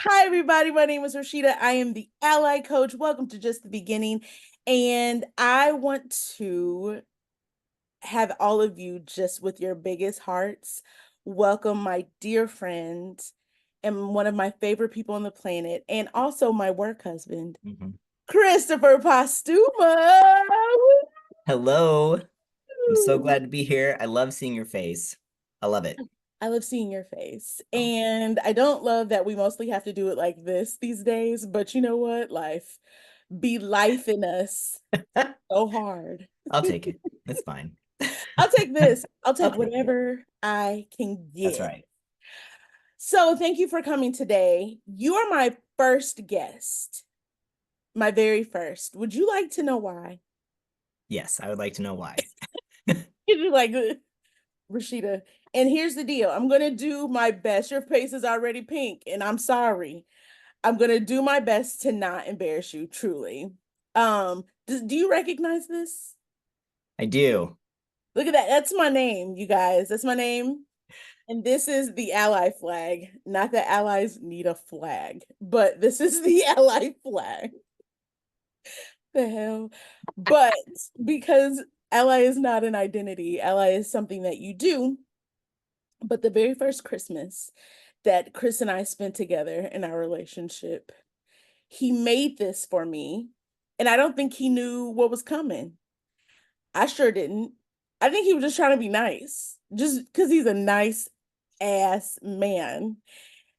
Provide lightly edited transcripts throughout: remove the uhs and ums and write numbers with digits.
Hi, everybody. My name is Rashida. I am the Ally Coach. Welcome to Just the Beginning. And I want to have all of you just with your biggest hearts welcome my dear friend and one of my favorite people on the planet, and also my work husband, Kristopher Posthuma. Hello. I'm so glad to be here. I love seeing your face. I love it. I love seeing your face. Oh. And I don't love that we mostly have to do it like this these days, but you know what? Life be life in us so hard. I'll take it. It's fine. I'll take this. I'll I'll take take it. whatever I can That's get. right. So thank you for coming today. You are my first guest, my very first. Would you like to know why? Yes, I would like to know why. You're like, Rashida. And here's the deal. I'm gonna do my best. Your face is already pink, and I'm sorry. I'm gonna do my best to not embarrass you, truly. Do you recognize this? I do. Look at that. That's my name, you guys. That's my name. And this is the ally flag. Not that allies need a flag, but this is the ally flag. The hell? But because ally is not an identity, ally is something that you do. But the very first Christmas that Chris and I spent together in our relationship, he made this for me. And I don't think he knew what was coming. I sure didn't. I think he was just trying to be nice, just because he's a nice ass man.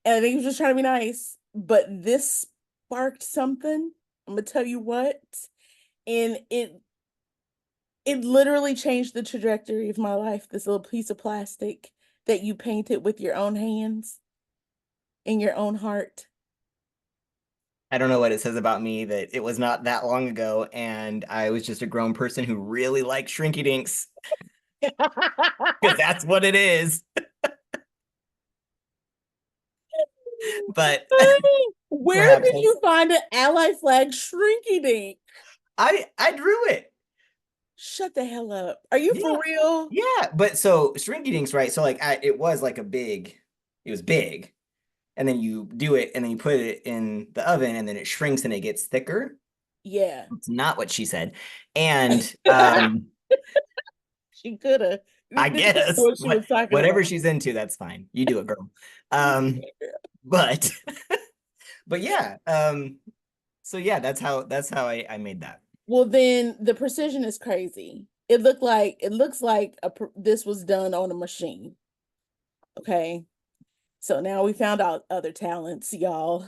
And I think he was just trying to be nice. But this sparked something. I'm gonna tell you what. And it literally changed the trajectory of my life. This little piece of plastic that you painted with your own hands in your own heart. I don't know what it says about me that it was not that long ago and I was just a grown person who really liked Shrinky Dinks because that's what it is. But Where perhaps did you find an ally flag shrinky dink? I drew it. Shut the hell up. Are you Yeah. for real? Yeah, but so Shrinky Dinks, right? So like it was like it was big. And then you do it and then you put it in the oven and then it shrinks and it gets thicker. Yeah. It's not what she said. And She could have. I Didn't know guess what she was talking whatever about. she's into, that's fine. You do it, girl. Um, but but yeah. So yeah, that's how I made that. Well, then the precision is crazy. It looks like this was done on a machine. Okay. So now we found out other talents, y'all.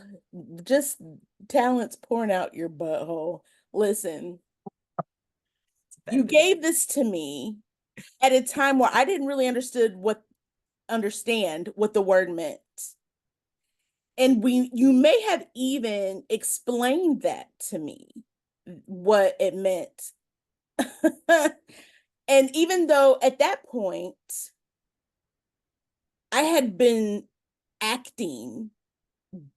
Just talents pouring out your butthole. Listen, you That gave this to me at a time where I didn't really understand what the word meant. And you may have even explained that to me, what it meant. And even though at that point I had been acting,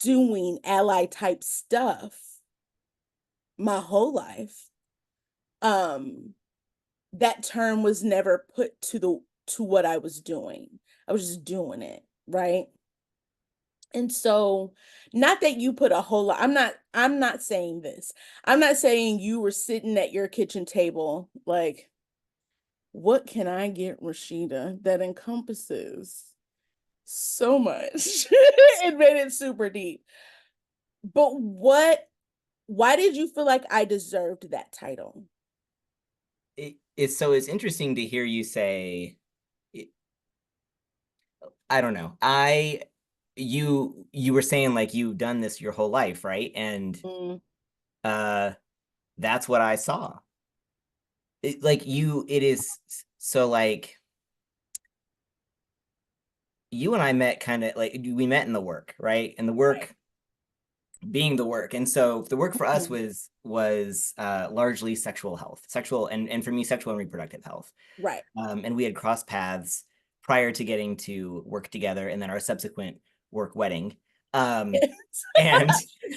doing ally type stuff my whole life, um, that term was never put to what I was doing. I was just doing it, right? And so, not that you put a whole lot, I'm not saying this. I'm not saying you were sitting at your kitchen table like, what can I get Rashida that encompasses so much? It made it super deep. But why did you feel like I deserved that title? it's interesting to hear you say I don't know. You were saying like you've done this your whole life, right? And Mm, uh that's what I saw. It is so like you and I met kind of like we met in the work, right? And the right. work being the work. And so the work for us Mhm. was largely sexual health, sexual and for me, sexual and reproductive health. Right. And we had crossed paths prior to getting to work together and then our subsequent work wedding. And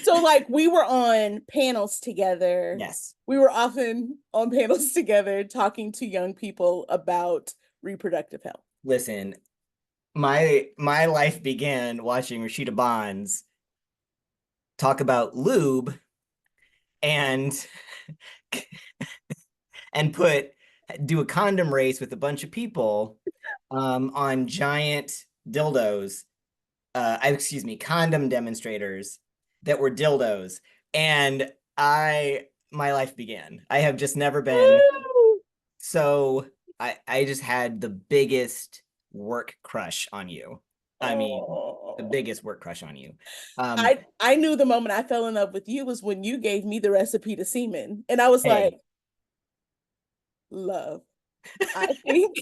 So like we were on panels together. yes, We were often on panels together talking to young people about reproductive health. listen, my life began watching Rashida Bonds talk about lube and and do a condom race with a bunch of people on giant dildos. Excuse me, condom demonstrators that were dildos, and my life began. I have just never been so. I just had the biggest work crush on you. I mean, the Oh. biggest work crush on you. Um, I knew the moment I fell in love with you was when you gave me the recipe to semen. And I was like, hey, love, I think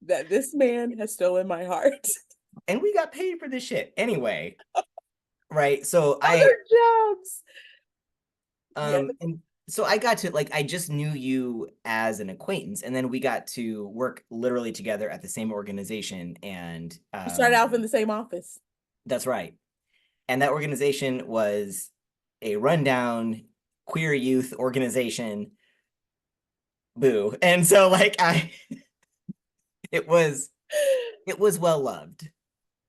that this man has stolen my heart. and we got paid for this shit anyway, right? So Other jobs. Yeah. and so I got to like I just knew you as an acquaintance, and then we got to work literally together at the same organization, and We started off in the same office. that's right. And that organization was a rundown queer youth organization. Boo. And so like it was it was well loved.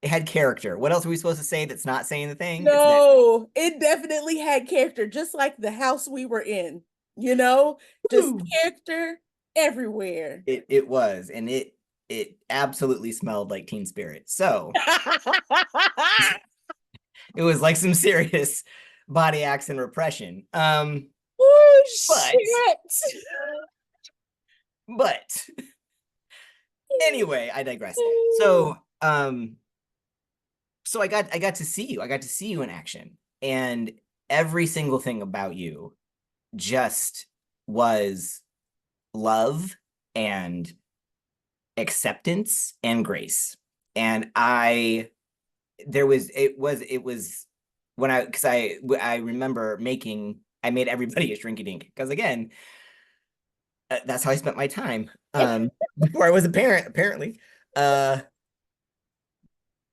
It had character. What else are we supposed to say that's not saying the thing? It's that No, it definitely had character, just like the house we were in, you know, just Woo! character everywhere. It was, and it absolutely smelled like Teen Spirit. So it was like some serious body acts and repression. Oh, But shit. but anyway, I digress. So I got to see you. I got to see you in action. And every single thing about you just was love and acceptance and grace. And I there was it was when I remember I made everybody a shrinky dink because again, that's how I spent my time before I was a parent apparently. Uh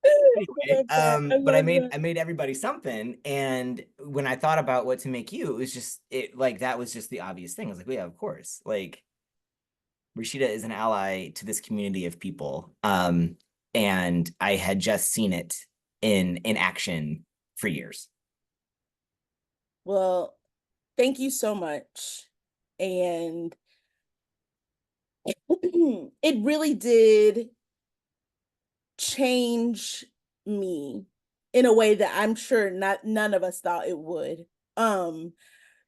I anyway, love that. I but love that. I made everybody something, and when I thought about what to make you, it was just it like that was just the obvious thing. I was like, well, yeah, of course. Like Rashida is an ally to this community of people, and I had just seen it in action for years. Well, thank you so much. And it really did change me in a way that I'm sure none of us thought it would. Um,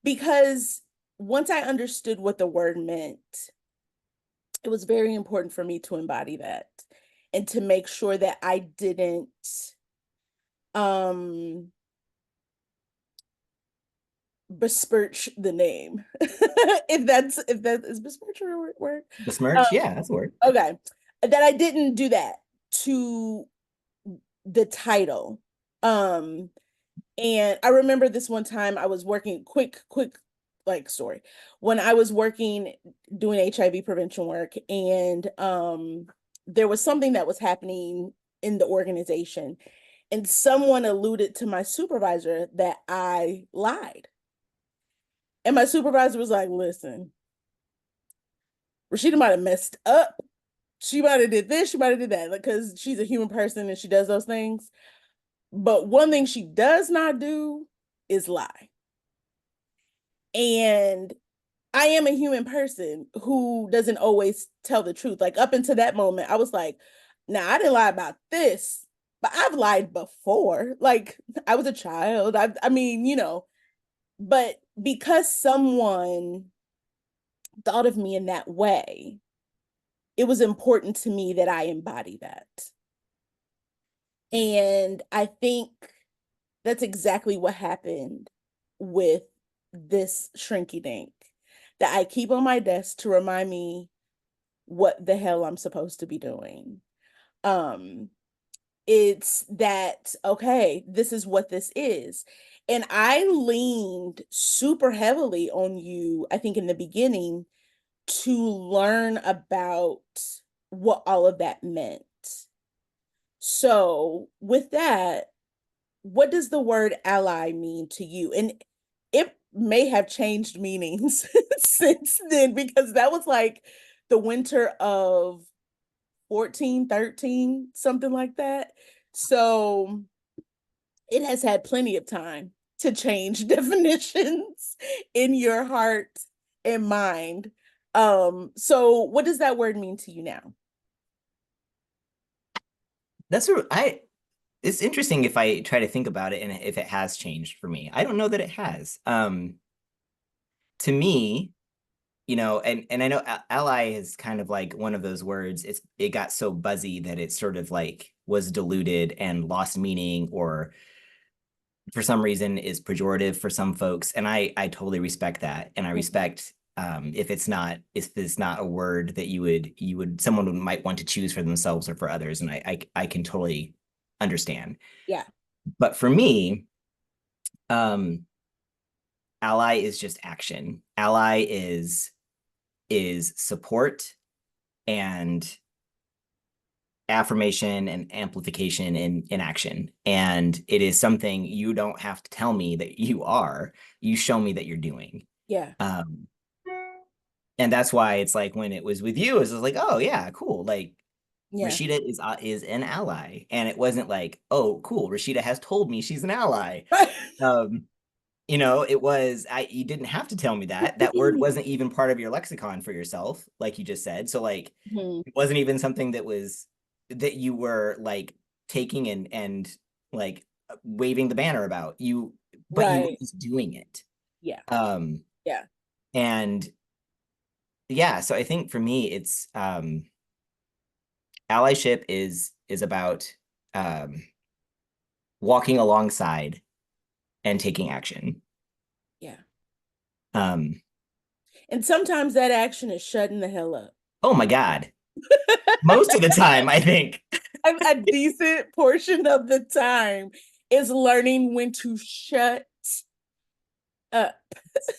because once I understood what the word meant, it was very important for me to embody that and to make sure that I didn't um besmirch the name. If that is besmirch a word. Besmirch, Um, yeah, that's a word. okay. That I didn't do that to the title. Um, and I remember this one time I was working quick like story. When I was working doing HIV prevention work and there was something that was happening in the organization and someone alluded to my supervisor that I lied. And my supervisor was like, "Listen, Rashida might have messed up. She might have did this, she might have did that, because she's a human person and she does those things. But one thing she does not do is lie." And I am a human person who doesn't always tell the truth. Like up until that moment, I was like, "Nah, I didn't lie about this, but I've lied before. Like I was a child. I mean, but because someone thought of me in that way, it was important to me that I embody that. And I think that's exactly what happened with this shrinky dink that I keep on my desk to remind me what the hell I'm supposed to be doing. Um, it's that, okay, this is what this is. And I leaned super heavily on you, I think, in the beginning to learn about what all of that meant. So, with that, what does the word ally mean to you? And it may have changed meanings since then because that was like the winter of 14, 13, something like that. So it has had plenty of time. to change definitions in your heart and mind. So what does that word mean to you now? That's what I it's interesting if I try to think about it and if it has changed for me. I don't know that it has. To me, and I know ally is kind of like one of those words. It got so buzzy that it sort of like was diluted and lost meaning, or for some reason is pejorative for some folks. And I totally respect that, and I respect if it's not a word that you would someone might want to choose for themselves or for others, and I can totally understand. Yeah. But for me, um, ally is just action. Ally is support and affirmation and amplification in action. And it is something you don't have to tell me that you are. You show me that you're doing. Yeah. Um, and that's why it's like when it was with you, it was like, oh yeah, cool. Like Yeah. Rashida is an ally. And it wasn't like, oh, cool, Rashida has told me she's an ally. Um, it was you didn't have to tell me that. That word wasn't even part of your lexicon for yourself, like you just said. So like Mhm. it wasn't even something that you were like taking and like waving the banner about. But you were Right. just doing it. Yeah. Um Yeah. and yeah, so I think for me it's allyship is about um walking alongside and taking action. Yeah. Um And sometimes that action is shutting the hell up. oh my God. Most of the time, I think. A decent portion of the time is learning when to shut up.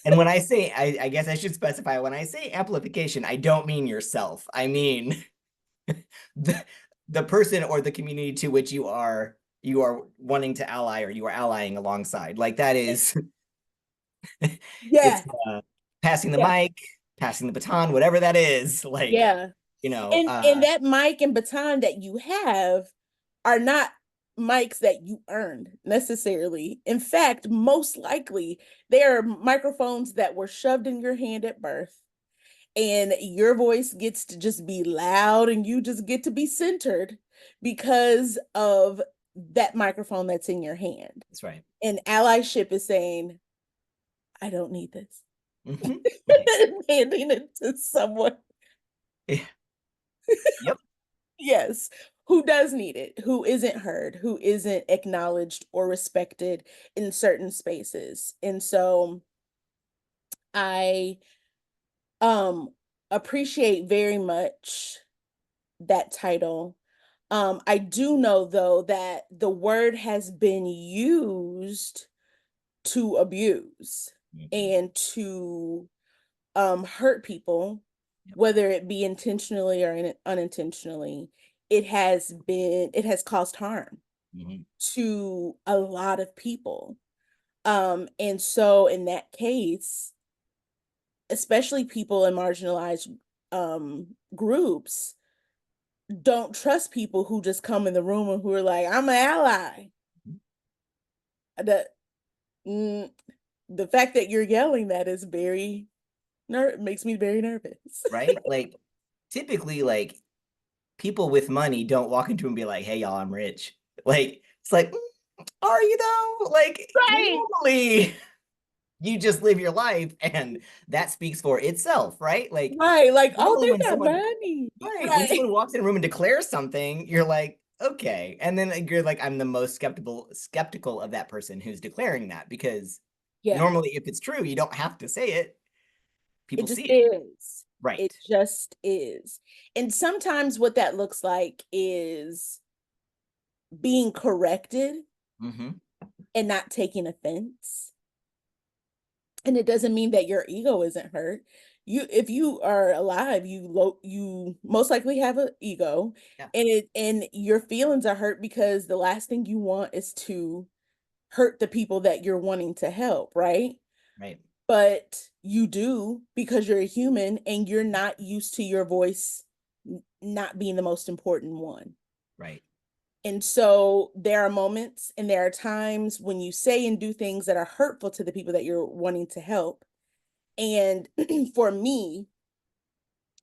And when I say, I guess I should specify, when I say amplification, I don't mean yourself. I mean the, the person or the community to which you are wanting to ally, or you are allying alongside. Like that is, it's Yeah. passing the Yeah. mic, passing the baton, whatever that is. Like, Yeah. you know, And that mic and baton that you have are not mics that you earned necessarily. In fact, most likely they are microphones that were shoved in your hand at birth, and your voice gets to just be loud and you just get to be centered because of that microphone that's in your hand. that's right. And allyship is saying, I don't need this. Hmm. Right. Handing it to someone, Yeah. Yep. yes, who does need it, who isn't heard, who isn't acknowledged or respected in certain spaces. And so I um appreciate very much that title. I do know though that the word has been used to abuse Mhm. and to hurt people, Yep. whether it be intentionally or unintentionally. It has caused harm Mhm. to a lot of people. And so in that case, especially people in marginalized groups don't trust people who just come in the room and who are like, I'm an ally. The, mm, the fact that you're yelling that is makes me very nervous. Right? Like typically, like people with money don't walk into and be like, "Hey, y'all, I'm rich." Like it's like, are you though? Like Right. normally you just live your life, and that speaks for itself, right? Like Right. Like, oh, normally when they got someone money. right, when Right. someone walks in a room and declares something, you're like, okay. And then like, you're like, I'm the most skeptical of that person who's declaring that, because Yeah. normally if it's true, you don't have to say it. It People just see it. is. Right. It just is. And sometimes what that looks like is being corrected Mm-hmm. and not taking offense. And it doesn't mean that your ego isn't hurt. If you are alive, you most likely have an ego, Yeah. and your feelings are hurt because the last thing you want is to hurt the people that you're wanting to help, right? Right. But you do because you're a human and you're not used to your voice not being the most important one. Right. And so there are moments and there are times when you say and do things that are hurtful to the people that you're wanting to help. And for me,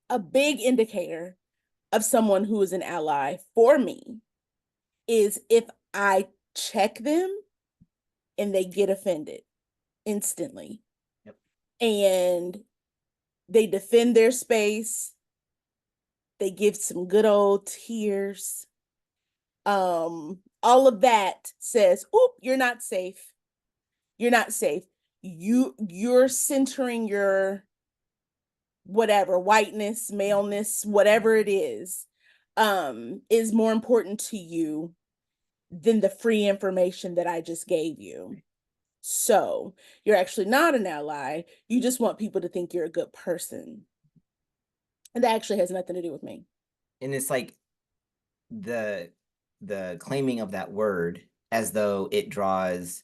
a big indicator of someone who is an ally for me is if I check them and they get offended instantly. Yep. And they defend their space. They give some good old tears. All of that says, "Oop, you're not safe. You're not safe. You're centering your whatever, whiteness, maleness, whatever it is more important to you than the free information that I just gave you. So you're actually not an ally. You just want people to think you're a good person. And that actually has nothing to do with me. And it's like the claiming of that word as though it draws,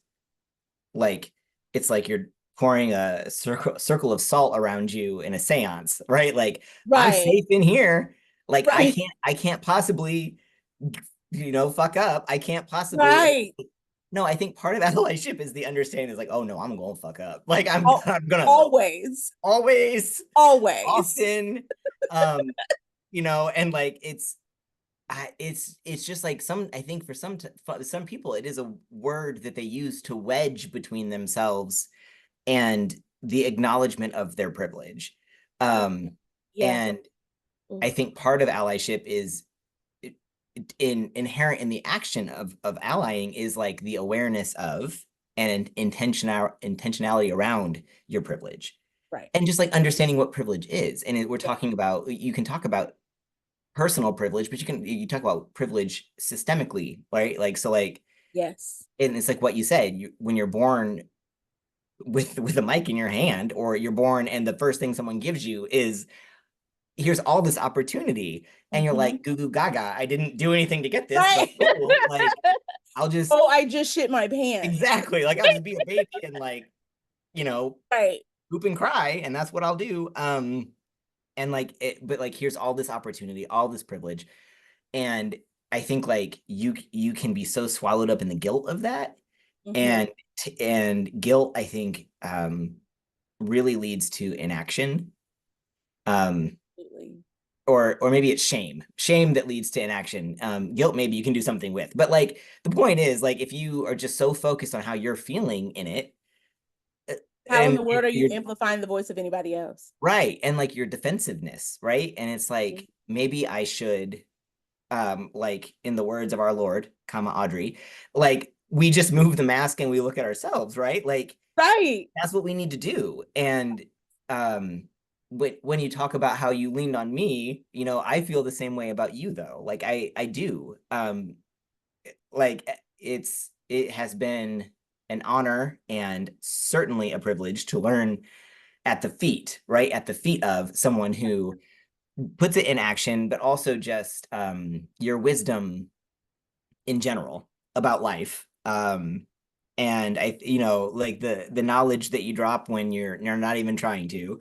like, it's like you're pouring a circle of salt around you in a seance, right? Like, I'm Right. safe in here. Like, Right. I can't possibly, fuck up. I can't possibly. Right. No, I think part of allyship is the understanding is like, oh no, I'm gonna fuck up. Like, Oh, I'm gonna always. always, Always. often, um, and like it's just like I think for some people it is a word that they use to wedge between themselves and the acknowledgement of their privilege. Yeah. And I think part of allyship is inherent in the action of allying is like the awareness of and intentionality around your privilege, Right. and just like understanding what privilege is. And we're talking about, you can talk about personal privilege, but you talk about privilege systemically, right? Like, so like, Yes. and it's like what you said, when you're born with a mic in your hand, or you're born and the first thing someone gives you is, here's all this opportunity, and you're Mm-hmm. like, goo goo gaga, I didn't do anything to get this, but Right. cool, like, I'll just, Oh, I just shit my pants. exactly, like, I'll just be a baby and like, you know Right. poop and cry, and that's what I'll do. And like but like, here's all this opportunity, all this privilege. And I think like you can be so swallowed up in the guilt of that. Mm-hmm. And guilt, I think, really leads to inaction. um Absolutely. or maybe it's shame that leads to inaction. Guilt maybe you can do something with, but like, the point is, like, if you are just so focused on how you're feeling in it, uh, How in and the world are you you're amplifying the voice of anybody else? right, and like your defensiveness, right, and it's like, maybe I should, like, in the words of our Lord, comma, Audrey, like, we just move the mask and we look at ourselves, right? Like, Right. that's what we need to do. And but when you talk about how you leaned on me, I feel the same way about you, though. Like, I do. Like, it has been an honor and certainly a privilege to learn at the feet, right? At the feet of someone who puts it in action, but also just your wisdom in general about life. And like the knowledge that you drop when you're not even trying to.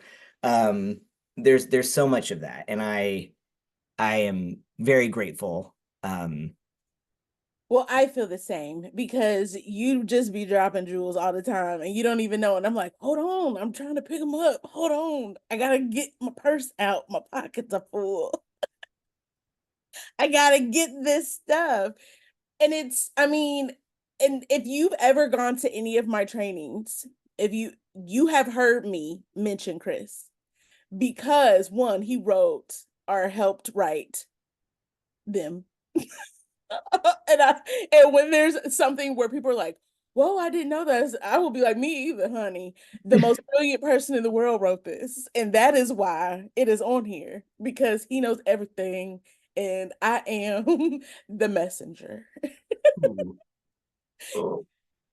There's so much of that, and I am very grateful. Well, I feel the same because you just be dropping jewels all the time and you don't even know. And I'm like, hold on, I'm trying to pick them up. Hold on. I gotta get my purse out. My pockets are full. I gotta get this stuff. And I mean, and if you've ever gone to any of my trainings, if you have heard me mention Chris, because one, he wrote or helped write them. and I and when there's something where people are like, "Whoa, I didn't know that," I will be like, "Me either, honey. The most brilliant person in the world wrote this, and that is why it is on here because he knows everything, and I am the messenger. Ooh. Oh.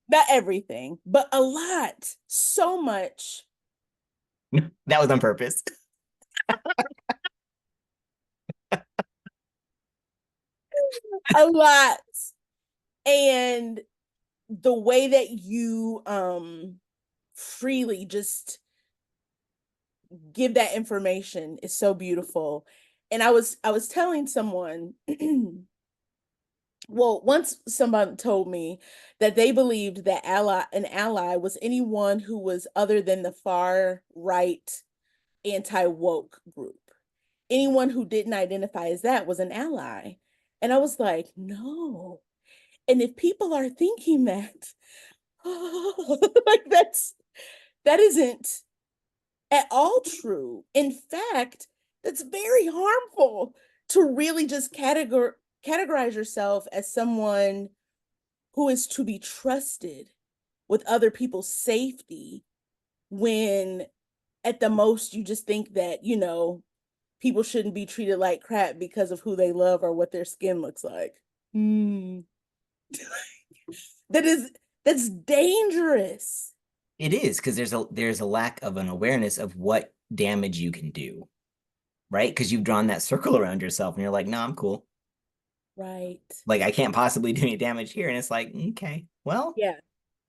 Not everything, but a lot, so much, That was on purpose. a lot, and the way that you freely just give that information is so beautiful. And I was telling someone Well, once someone told me that they believed that an ally was anyone who was other than the far right anti-woke group. Anyone who didn't identify as that was an ally. And I was like, no. And if people are thinking that, like that isn't at all true. In fact, that's very harmful to really just categorize yourself as someone who is to be trusted with other people's safety when at the most you just think that, people shouldn't be treated like crap because of who they love or what their skin looks like. Hmm. That is that's dangerous. It is because there's a lack of an awareness of what damage you can do, right? Because you've drawn that circle around yourself and you're like, no, I'm cool. Right. Like I can't possibly do any damage here. And it's like, okay, well, Yeah.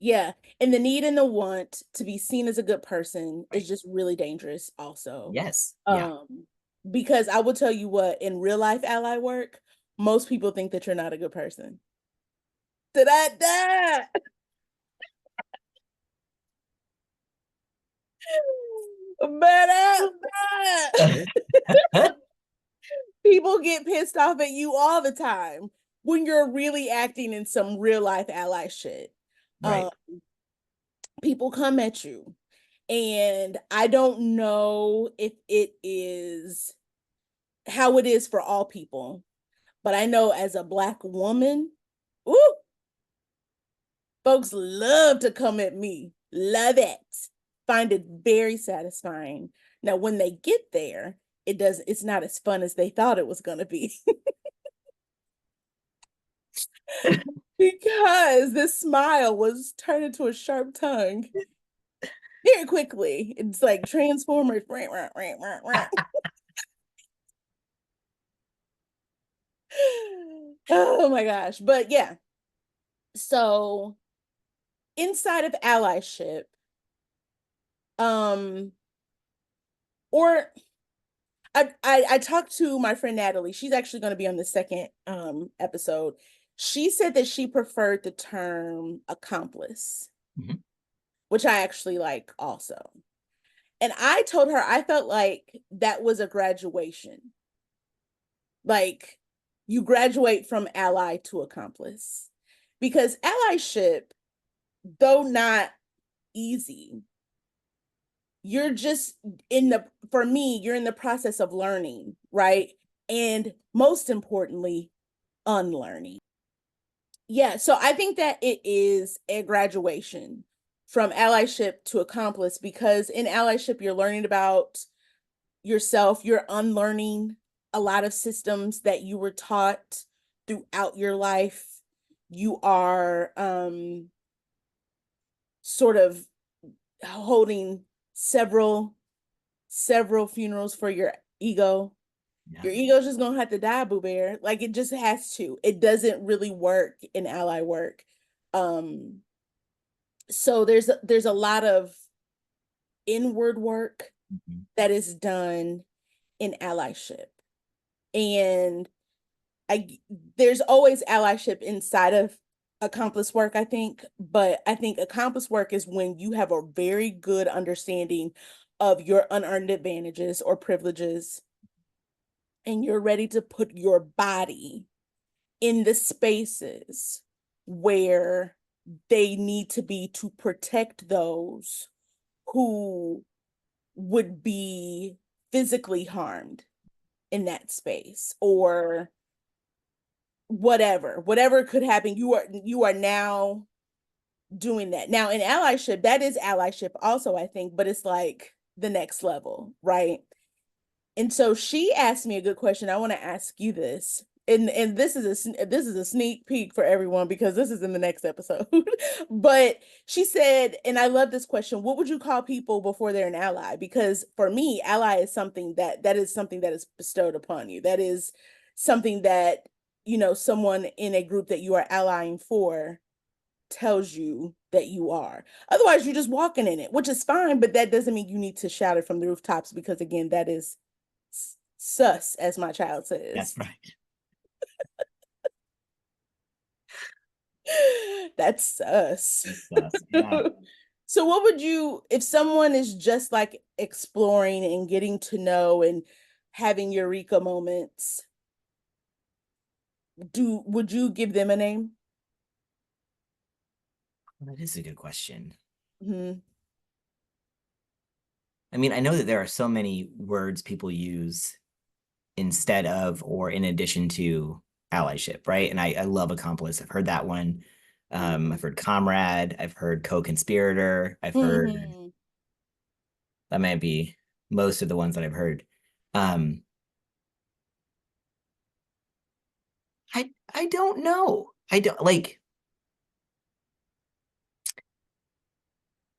Yeah. And the need and the want to be seen as a good person is right. just really dangerous also. Yes. Yeah. Um, because I will tell you what, in real life ally work, most people think that you're not a good person. Da-da-da! But people get pissed off at you all the time when you're really acting in some real life ally shit. Right. Um, People come at you. And I don't know if it is how it is for all people, but I know as a Black woman, ooh, folks love to come at me. Love it. Find it very satisfying. Now, when they get there, it's not as fun as they thought it was gonna be. Because this smile was turned into a sharp tongue very quickly. It's like Transformers. Oh my gosh. But yeah, so inside of allyship, um, or I talked to my friend Natalie. She's actually going to be on the second episode. She said that she preferred the term accomplice, Mhm. which I actually like also. And I told her I felt like that was a graduation. Like you graduate from ally to accomplice. Because allyship, though not easy, you're just for me, you're in the process of learning, right? And most importantly, unlearning. Yeah, so I think that it is a graduation from allyship to accomplice because in allyship, you're learning about yourself, you're unlearning a lot of systems that you were taught throughout your life. You are sort of holding several funerals for your ego. Yeah. Your ego's just gonna have to die, Boo Bear. Like it just has to. It doesn't really work in ally work. Um, so there's a lot of inward work Mhm. that is done in allyship. And I there's always allyship inside of accomplice work, I think, but I think accomplice work is when you have a very good understanding of your unearned advantages or privileges and you're ready to put your body in the spaces where they need to be to protect those who would be physically harmed in that space or whatever could happen. You are now doing that now in allyship. That is allyship also, I think, but it's like the next level, right? And so she asked me a good question. I want to ask you this. And this is a sneak peek for everyone because this is in the next episode. But she said, and I love this question, what would you call people before they're an ally? Because for me, ally is something that is something that is bestowed upon you. That is something that, someone in a group that you are allying for tells you that you are. Otherwise, you're just walking in it, which is fine, but that doesn't mean you need to shout it from the rooftops because again, that is sus, as my child says. That's right. That's us. It's us. Yeah. So what would you, if someone is just like exploring and getting to know and having eureka moments, would you give them a name? Well, that is a good question. Hmm. I mean, I know that there are so many words people use instead of or in addition to allyship, right? And I love accomplice. I've heard that one. I've heard comrade. I've heard co-conspirator. I've heard Hmm. that might be most of the ones that I've heard. Um, I don't know. I don't like.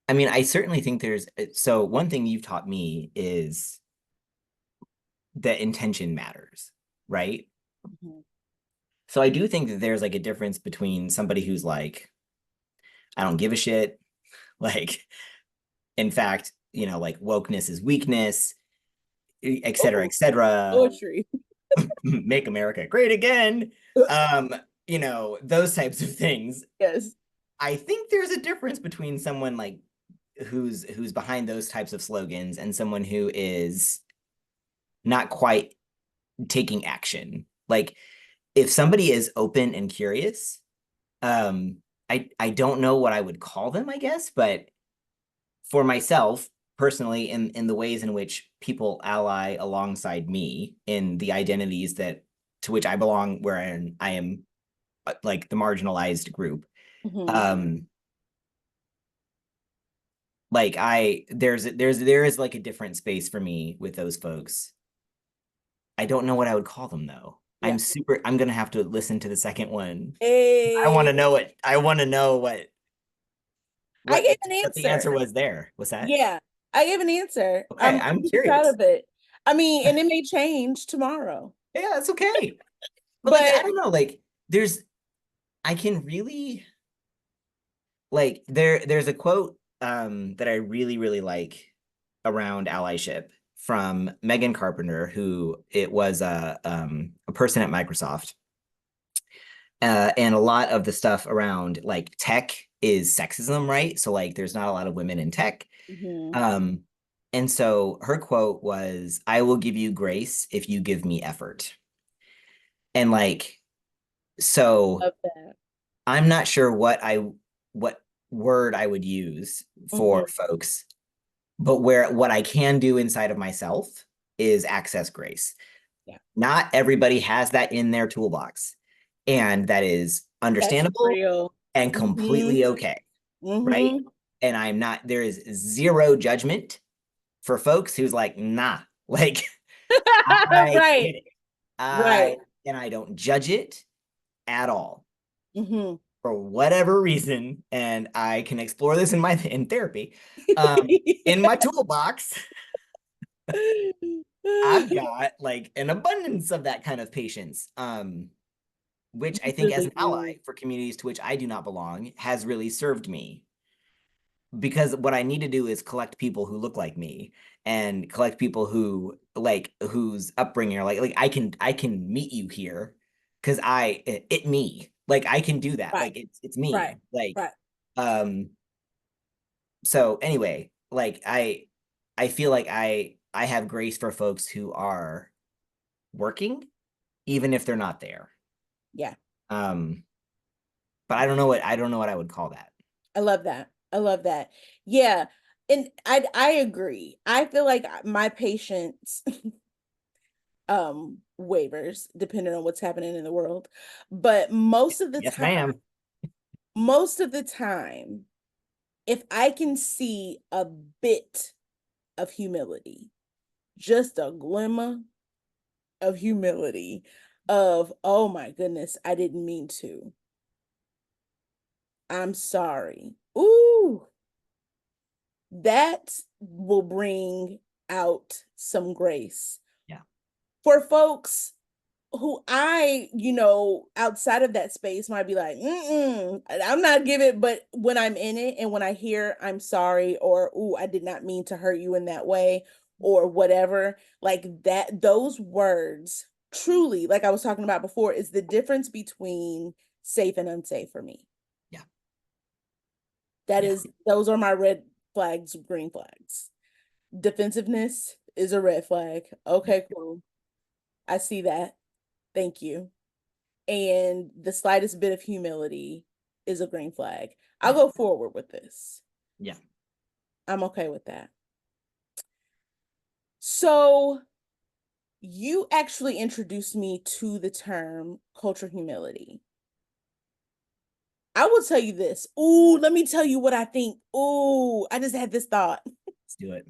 I mean, I certainly think there's so one thing you've taught me is that intention matters, right? Hmm. So I do think that there's like a difference between somebody who's like, I don't give a shit, like, in fact, like wokeness is weakness, et cetera, Oh, et cetera, poetry. make America great again. Um, those types of things. Yes. I think there's a difference between someone like who's behind those types of slogans and someone who is not quite taking action. Like if somebody is open and curious, um, I don't know what I would call them, I guess, but for myself personally, in the ways in which people ally alongside me in the identities that to which I belong, wherein I am like the marginalized group, Hmm. um, like there is like a different space for me with those folks. I don't know what I would call them though. Yeah. I'm gonna have to listen to the second one. I want Hey, to know it. I want to know what I what gave an what the answer. answer was there. What's that? Yeah, I gave an answer. Okay, I'm I'm really proud curious. of it. I mean, and it may change tomorrow, Yeah, that's okay. But like I but don't know, like there's I can really like there's a quote that I really really like around allyship from Megan Carpenter, who it was a person at Microsoft. And a lot of the stuff around like tech is sexism, right? So like there's not a lot of women in tech. mhm, Um, and so her quote was, I will give you grace if you give me effort. And like, so love that. I'm not sure what word I would use for Hmm. folks, but what I can do inside of myself is access grace. Yeah, Not everybody has that in their toolbox, and that is that's understandable real. and Hmm. completely okay, right? Hmm. And there is zero judgment for folks who's like, nah, like I Right, get it. I right. and I don't judge it at all Hmm. for whatever reason, and I can explore this in therapy. Um, in my toolbox, I've got like an abundance of that kind of patience. Which I You think as really an do. ally for communities to which I do not belong has really served me because what I need to do is collect people who look like me and collect people who like whose upbringing are like I can meet you here because it me like I can do that Right, like it's right, me like right. um so anyway like I feel like I have grace for folks who are working even if they're not there Yeah, um but I don't know what I would call that. I love that. I love that. Yeah, and I agree. I feel like my patience waivers depending on what's happening in the world, but Yes, ma'am. most of the time, if I can see a bit of humility, just a glimmer of humility, of, oh my goodness, I didn't mean to. I'm sorry. Ooh, that will bring out some grace Yeah. for folks who outside of that space might be like, I'm not giving, but when I'm in it and when I hear I'm sorry or, ooh, I did not mean to hurt you in that way or whatever, like that, those words truly, like I was talking about before, is the difference between safe and unsafe for me. Yeah. Those are my red flags, green flags. Defensiveness is a red flag. Yeah. Okay, cool. I see that. Thank you. And the slightest bit of humility is a green flag. I'll Yeah. go forward with this. Yeah. I'm okay with that. So you actually introduced me to the term cultural humility. I will tell you this. Ooh, let me tell you what I think. Ooh, I just had this thought. Let's do it.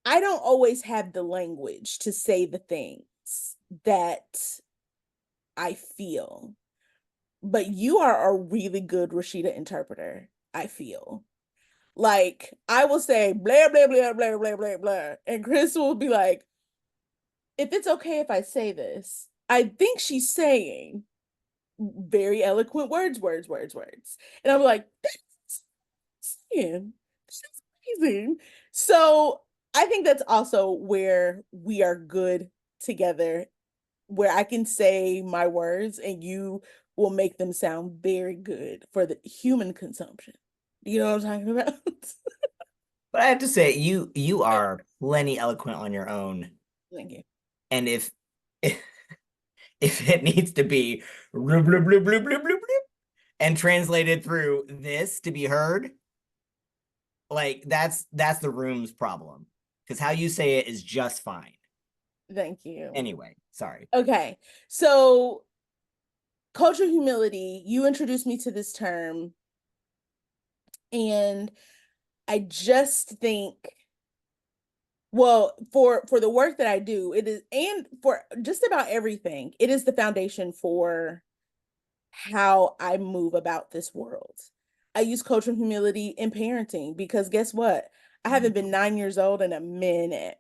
I don't always have the language to say the things that I feel, but you are a really good Rashida interpreter, I feel. Like, I will say blah, blah, blah, blah, blah, blah, blah. And Chris will be like, if it's okay if I say this, I think she's saying very eloquent words, words, words, words. And I'm like, that's saying. That's amazing. So I think that's also where we are good together, where I can say my words and you will make them sound very good for the human consumption. You know what I'm talking about? But I have to say, you are plenty eloquent on your own. Thank you. And if it needs to be blub, blub, blub, blub, blub, blub, and translated through this to be heard, like that's the room's problem. Because how you say it is just fine. Thank you. Anyway, sorry. Okay. So cultural humility, you introduced me to this term, and I just think, well, for the work that I do, it is, and for just about everything, it is the foundation for how I move about this world. I use cultural humility in parenting because guess what? I haven't been 9 years old in a minute.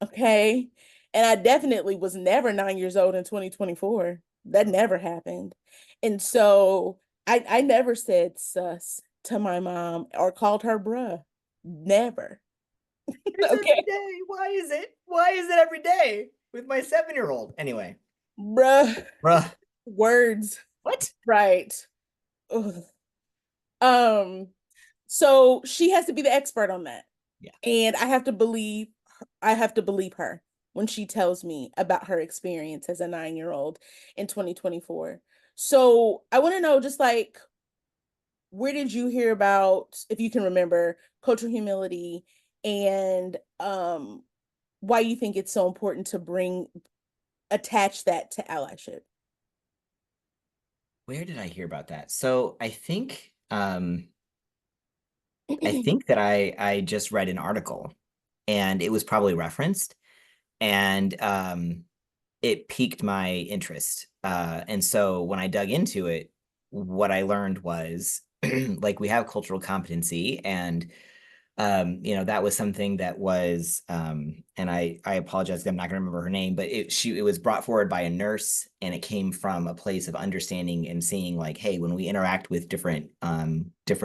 Okay. And I definitely was never 9 years old in 2024. That never happened. And so I never said sus to my mom or called her bruh. Never. It's every Okay. day. Why is it? Why is it every day with my 7-year-old? Anyway, Bruh. bruh. Words. What? Right. Ugh. Um, so she has to be the expert on that. Yeah. And I have to believe her when she tells me about her experience as a 9-year-old in 2024. So I want to know, just like, where did you hear about, if you can remember, cultural humility, and why you think it's so important to attach that to allyship? Where did I hear about that? So I think that I just read an article and it was probably referenced and it piqued my interest. And so when I dug into it, what I learned was like we have cultural competency and that was something that was and I apologize, I'm not going to remember her name, but it was brought forward by a nurse and it came from a place of understanding and seeing like, hey, when we interact with different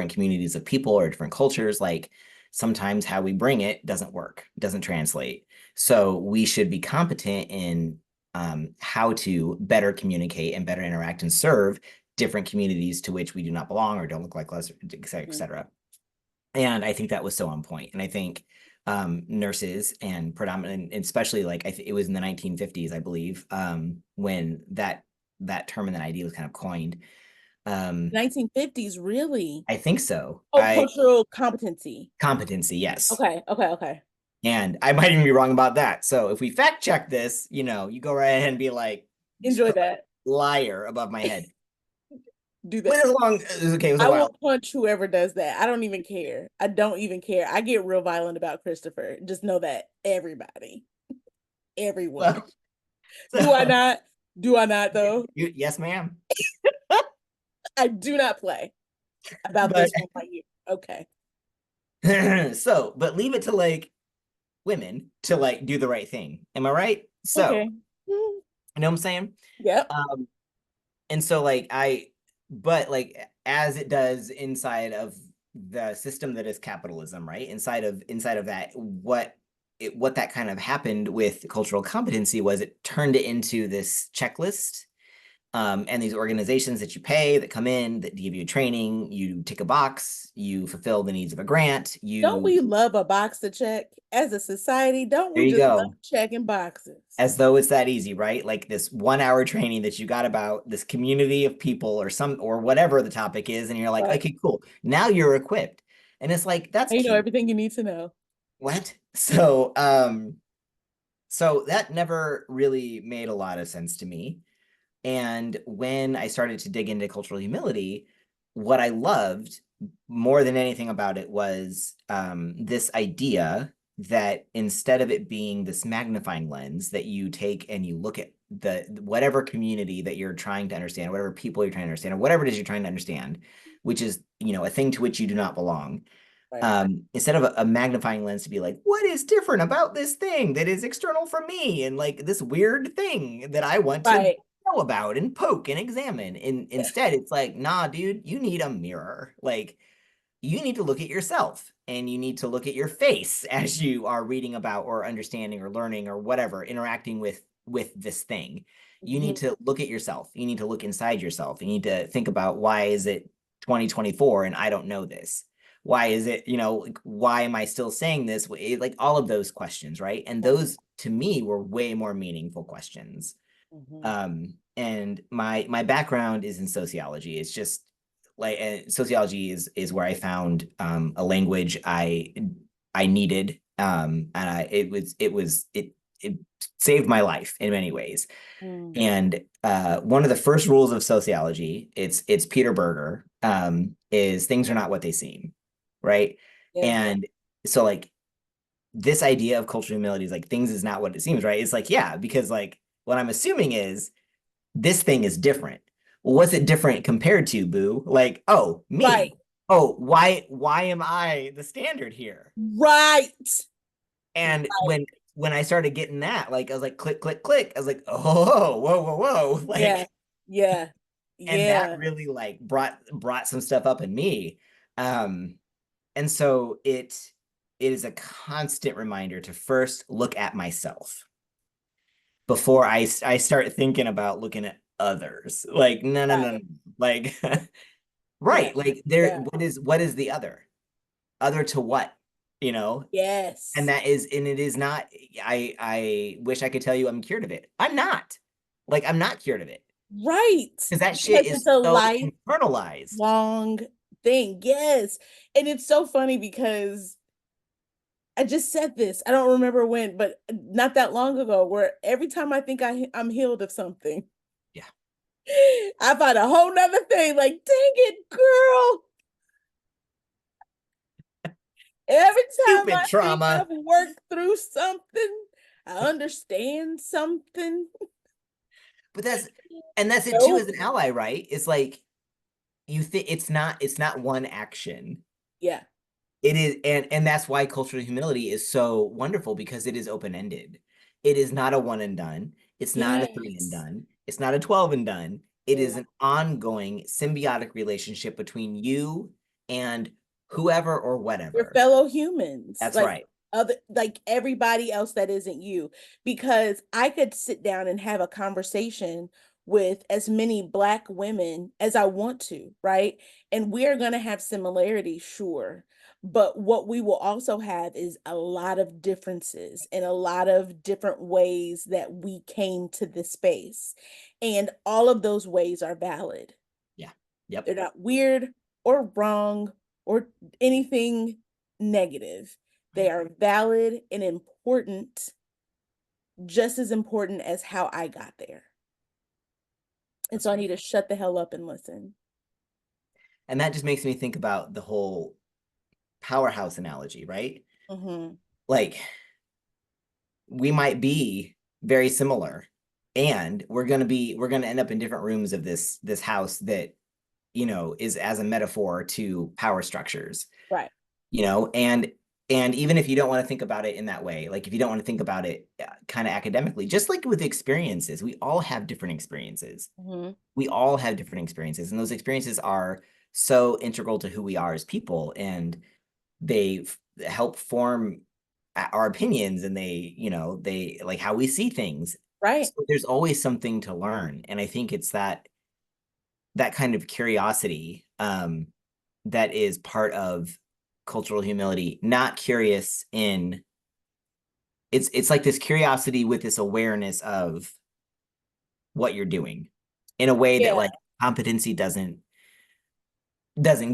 communities of people or different cultures, like sometimes how we bring it doesn't work, doesn't translate. So we should be competent in how to better communicate and better interact and serve different communities to which we do not belong or don't look like us, et cetera, et cetera. And I think that was so on point. And I think nurses and predominant, especially like it was in the 1950s, I believe, when that term and that idea was kind of coined. 1950s, really? I think so. Oh, I cultural competency. competency, yes. Okay, okay, okay. And I might even be wrong about that. So if we fact check this, you go right ahead and be like, just Enjoy put that. liar above my head. Do But that. as long okay, it was a I while. will punch whoever does that. I don't even care. I don't even care. I get real violent about Kristopher. Just know that, everybody, everyone. Well, Do I so not? Do I not though? yes, ma'am. I do not play about But this one right here. Okay. so, but leave it to like women to like do the right thing. Am I right? So, Okay. Mm, you know what I'm saying? yep. Um, and so like but like as it does inside of the system that is capitalism, right? Inside of that, what that kind of happened with cultural competency was it turned it into this checklist And these organizations that you pay that come in that give you training, you tick a box, you fulfill the needs of a grant, Don't we love a box to check as a society? Don't there we you just love go. checking boxes? As though it's that easy, right? Like this 1 hour training that you got about this community of people or whatever the topic is, and you're like, Right. okay, cool. Now you're equipped. And it's like, that's And you know cute. everything you need to know. What? So that never really made a lot of sense to me. And when I started to dig into cultural humility, what I loved more than anything about it was this idea that instead of it being this magnifying lens that you take and you look at the whatever community that you're trying to understand, whatever people you're trying to understand, or whatever it is you're trying to understand, which is, a thing to which you do not belong. Right. Instead of a magnifying lens to be like, what is different about this thing that is external from me and like this weird thing that I want to Right. know about and poke and examine. And instead, it's like, nah, dude, you need a mirror. Like, you need to look at yourself and you need to look at your face as you are reading about or understanding or learning or whatever, interacting with this thing. You need Mhm. to look at yourself. You need to look inside yourself. You need to think about, why is it 2024 and I don't know this? Why is it, like, why am I still saying this? Like all of those questions, right? And those to me were way more meaningful questions. Mhm. And my background is in sociology. It's just like, sociology is where I found a language I needed, and it saved my life in many ways. Mm. And one of the first rules of sociology, it's Peter Berger, is things are not what they seem, right? Yeah. And so like this idea of cultural humility is like, things is not what it seems, right? It's like, yeah, because like what I'm assuming is this thing is different. Well, what's it different compared to, boo? Like, oh, me. Right. Oh, why am I the standard here? Right. And when I started getting that, like I was like, click, click, click. I was like, oh, whoa, whoa, whoa. Yeah. Like, Yeah. and that Yeah. really like brought some stuff up in me. Um, and so it is a constant reminder to first look at myself before I start thinking about looking at others. Like, no, no, no, no. Right. Like, Yeah. right. Like there, Yeah. what is the other? Other to what? You know? And Yes. it is not, I wish I could tell you I'm cured of it. I'm not. Like, I'm not cured of it. Right. Because that shit Because is it's a so internalized. lifelong thing. Yes. And it's so funny because I just said this. I don't remember when, but not that long ago, where every time I think I'm healed of something, Yeah. I find a whole nother thing. Like, dang it, girl. Every time Stupid I think I've trauma. worked through something, I understand something. But that's it too as Nope. an ally, right? It's like you think it's not one action. Yeah. It is, and that's why cultural humility is so wonderful, because it is open-ended. It is not a one and done. It's not a three and Yes. done. It's not a 12 and done. It Yeah. is an ongoing symbiotic relationship between you and whoever or Your whatever. fellow humans, That's right. like everybody else that isn't you. Because I could sit down and have a conversation with as many Black women as I want to, right? And we're going to have similarities, sure. But what we will also have is a lot of differences and a lot of different ways that we came to this space. And all of those ways are valid. Yeah. Yep. They're not weird or wrong or anything negative. They Right. are valid and important, just as important as how I got there. And That's so I right. need to shut the hell up and listen. And that just makes me think about the whole powerhouse analogy, right? Hmm. Like, we might be very similar, and we're going to end up in different rooms of this house that is as a metaphor to power structures. Right. And even if you don't want to think about it in that way, like if you don't want to think about it kind of academically, just like with experiences, we all have different experiences. Hmm. We all have different experiences, and those experiences are so integral to who we are as people, and they help form our opinions, and they like how we see things. Right. So there's always something to learn. And I think it's that kind of curiosity that is part of cultural humility, not curious in it's like this curiosity with this awareness of what you're doing in a way that Yeah. like competency doesn't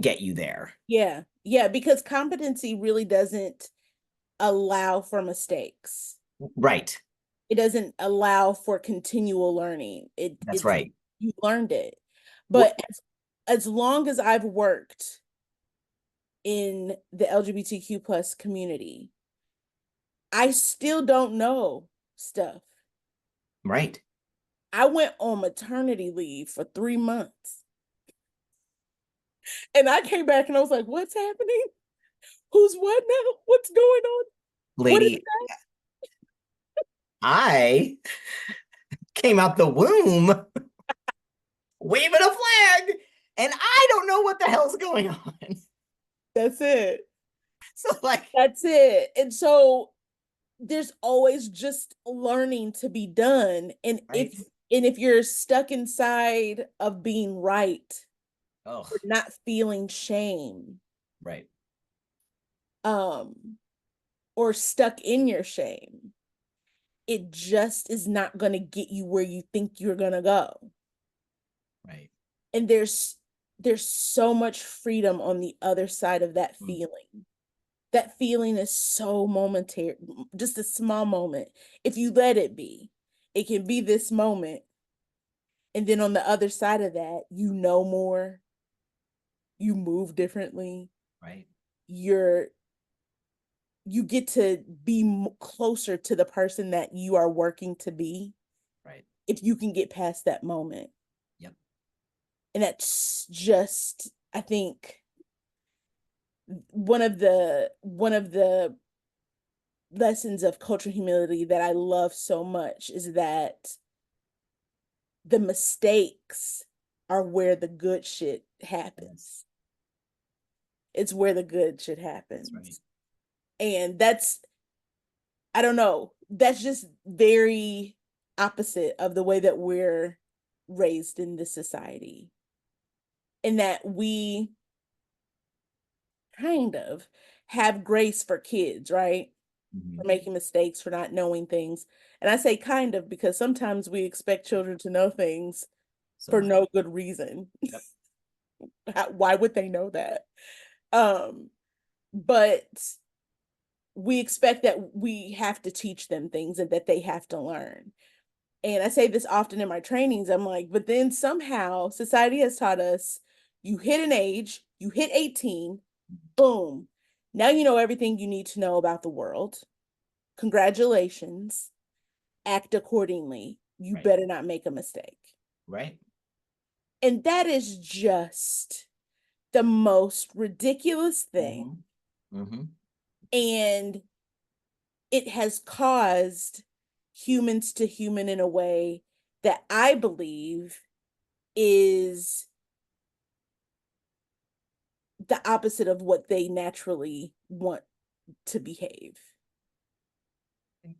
get you there. Yeah. Yeah. Because competency really doesn't allow for mistakes. Right. It doesn't allow for continual learning. That's It's right. you learned it. What But as long as I've worked in the LGBTQ plus community, I still don't know stuff. right. I went on maternity leave for 3 months and I came back and I was like, what's happening? Who's what now? What's going on? What is Lady, I came out the womb waving a flag and I don't know what the hell's going on. that's it. So like That's it. And so there's always just learning to be done. right. And if you're stuck inside of being right Oh, or not feeling shame, right. um, or stuck in your shame, it just is not gonna get you where you think you're gonna go. Right. And there's so much freedom on the other side of that Mm, feeling. That feeling is so momentary, just a small moment. If you let it be, it can be this moment. And then on the other side of that, you know more, you move differently, right. you're you get to be closer to the person that you are working to be Right. if you can get past that moment. Yep. And that's just, I think, one of the lessons of cultural humility that I love so much is that the mistakes are where the good shit Yes. happens. It's where the good shit That's right. happens. And that's, I don't know, that's just very opposite of the way that we're raised in this society. And that we kind of have grace for kids, right? Mhm. For making mistakes, for not knowing things. And I say kind of because sometimes we expect children to know things So for much. no good reason. Yep. Why would they know that? Um, but we expect that we have to teach them things and that they have to learn. And I say this often in my trainings. I'm like, but then somehow society has taught us you hit an age, you hit 18, boom. Now you know everything you need to know about the world. Congratulations. Act accordingly. You Right. better not make a mistake. Right. And that is just the most ridiculous thing. Mm-hmm. Mm-hmm. And it has caused humans to human in a way that I believe is the opposite of what they naturally want to behave.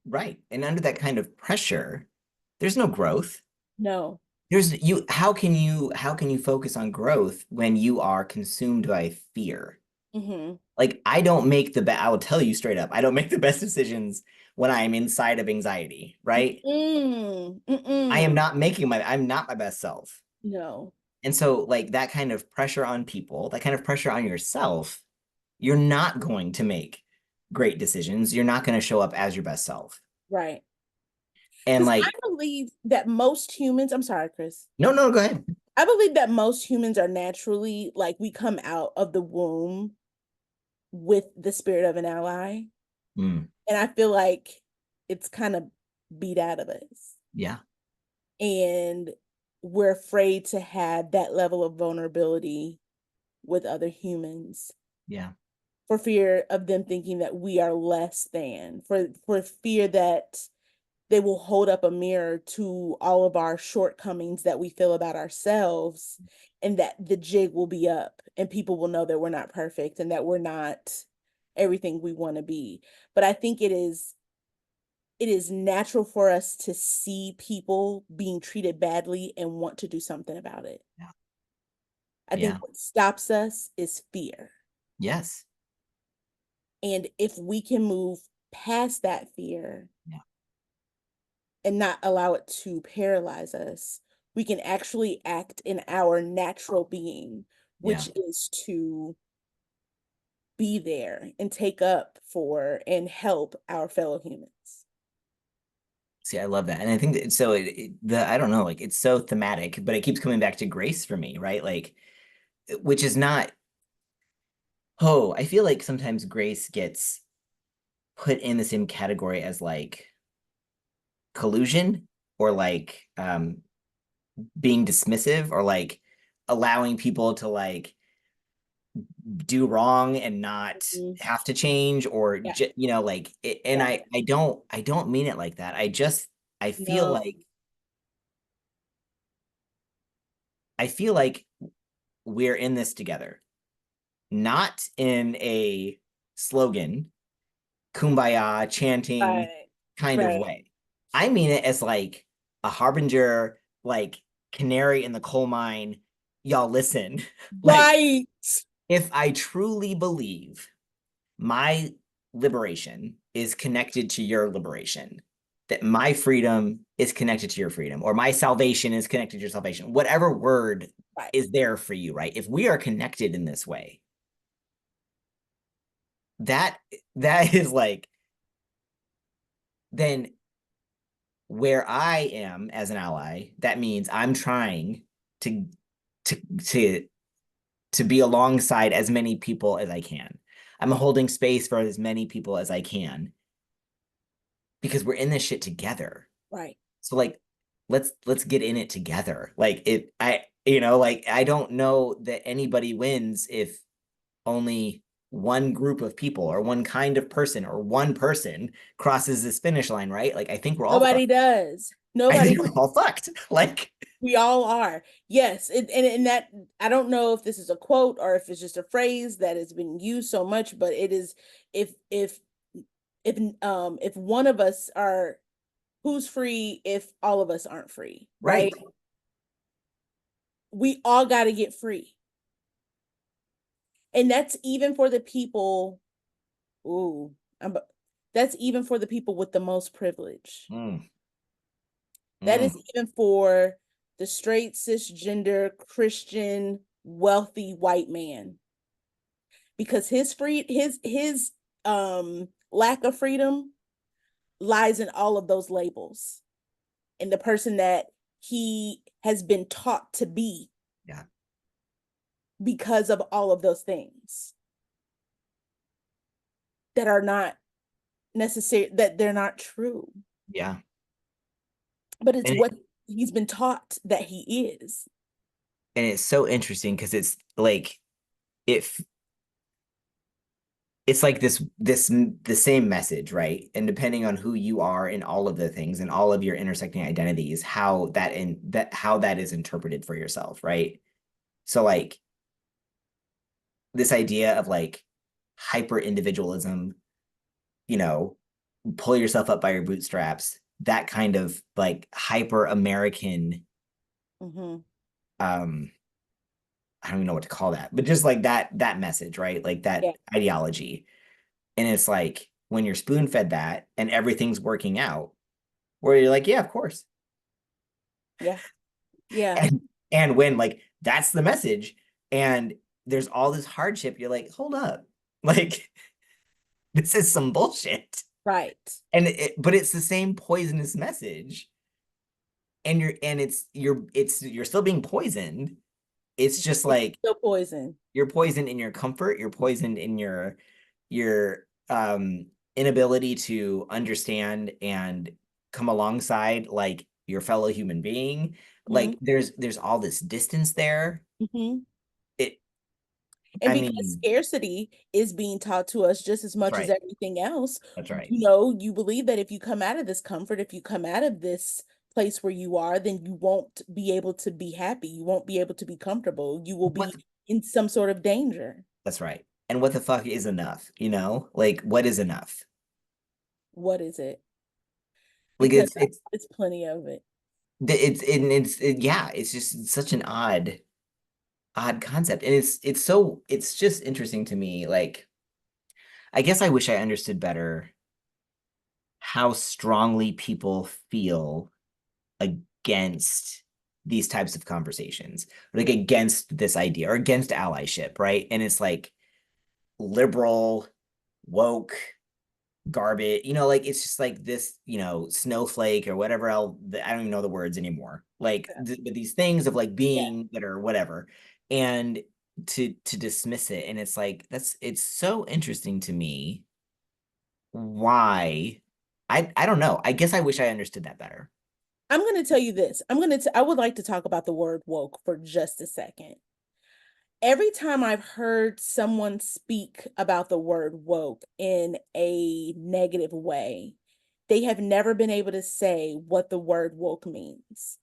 Right. And under that kind of pressure, there's no growth. No. There's you how can you focus on growth when you are consumed by fear? Mm-hmm. Like I don't make the best, I will tell you straight up, I don't make the best decisions when I'm inside of anxiety, right? Mm-mm. Mm-mm. I'm not my best self. No. And so like that kind of pressure on people, that kind of pressure on yourself, you're not going to make great decisions. You're not going to show up as your best self. Right. And Because I like, believe that most humans, I'm sorry, Chris. no, no, go ahead. I believe that most humans are naturally like we come out of the womb with the spirit of an ally. Mm, And I feel like it's kind of beat out of us. yeah, And we're afraid to have that level of vulnerability with other humans yeah, for fear of them thinking that we are less than, for fear that they will hold up a mirror to all of our shortcomings that we feel about ourselves and that the jig will be up and people will know that we're not perfect and that we're not everything we want to be. But I think it is natural for us to see people being treated badly and want to do something about it. Yeah. I think Yeah. what stops us is fear. Yes. And if we can move past that fear Yeah. and not allow it to paralyze us, we can actually act in our natural being, Yeah. which is to be there and take up for and help our fellow humans. See, I love that. And I think that so I don't know, like it's so thematic, but it keeps coming back to grace for me, right? Like, which is not, oh, I feel like sometimes grace gets put in the same category as like collusion or like being dismissive or like allowing people to like do wrong and not Mhm. have to change or Yeah, you know like it, and yeah. I don't mean it like that. No, I feel like we're in this together, not in a slogan kumbaya chanting right, kind of right, way. I mean it as like a harbinger, like canary in the coal mine. Y'all listen. Like right, if I truly believe my liberation is connected to your liberation, that my freedom is connected to your freedom, or my salvation is connected to your salvation, whatever word right. is there for you, right? If we are connected in this way, that that is like then where I am as an ally, that means I'm trying to to to to be alongside as many people as I can. I'm holding space for as many people as I can because we're in this shit together. Right. So like let's get in it together. Like it I you know like I don't know that anybody wins if only one group of people or one kind of person or one person crosses this finish line, right? Like I think we're all Nobody fucked. does. I Nobody. think we're all fucked. Like We all are. Yes, and that I don't know if this is a quote or if it's just a phrase that has been used so much, but it is if if if one of us are who's free if all of us aren't free, right? right. We all got to get free. And that's even for the people, ooh, I'm, that's even for the people with the most privilege. Mm, That mm, is even for the straight cisgender Christian wealthy white man because his lack of freedom lies in all of those labels and the person that he has been taught to be yeah. because of all of those things that are not necessary, that they're not true, Yeah. but it's And it, what he's been taught that he is. and it's so interesting because it's like if it's like this the same message, right? And depending on who you are in all of the things and all of your intersecting identities, how that is interpreted for yourself, right? So like this idea of like hyper individualism, you know, pull yourself up by your bootstraps, that kind of like hyper American Mm-hmm. um I don't even know what to call that, but just like that message, right? Like Yeah, that ideology. And it's like when you're spoon fed that and everything's working out, where you're like, yeah, of course. yeah, yeah. And when like that's the message and there's all this hardship, you're like, hold up. Like this is some bullshit. Right. But it's the same poisonous message. And you're still being poisoned. It's just It's like still poison. you're poisoned in your comfort, you're poisoned in your inability to understand and come alongside like your fellow human being. Mm-hmm. Like there's all this distance there. Mm-hmm. It And I because mean, scarcity is being taught to us just as that's much as right. everything else, That's right. you believe that if you come out of this comfort, if you come out of this place where you are, then you won't be able to be happy. You won't be able to be comfortable. You will What be in some sort of danger. that's right. And what the fuck is enough, you know? Like what is enough? What is it? Like because it's it's plenty of it. yeah, it's just such an odd concept. And it's just interesting to me. Like, I guess I wish I understood better how strongly people feel against these types of conversations, like against this idea or against allyship, right? And it's like liberal, woke, garbage, like it's just like this, snowflake or whatever else. I don't even know the words anymore. Like but these things of like Yeah. being that are whatever, and to dismiss it, and it's like it's so interesting to me why. I don't know. I guess I wish I understood that better. I'm going to tell you this. I would like to talk about the word woke for just a second. Every time I've heard someone speak about the word woke in a negative way, they have never been able to say what the word woke means.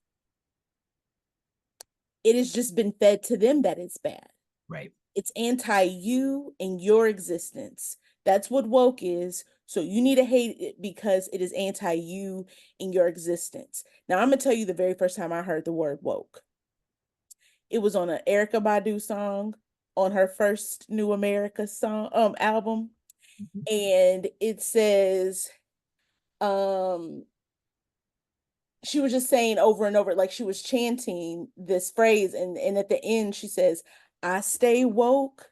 It has just been fed to them that it's bad. Right. It's anti you and your existence. That's what woke is. So you need to hate it because it is anti you and your existence. Now, I'm going to tell you the very first time I heard the word woke. It was on an Erica Badu song on her first New America song album. Mhm. And it says, um, she was just saying over and over, like she was chanting this phrase, and at the end she says, I stay woke.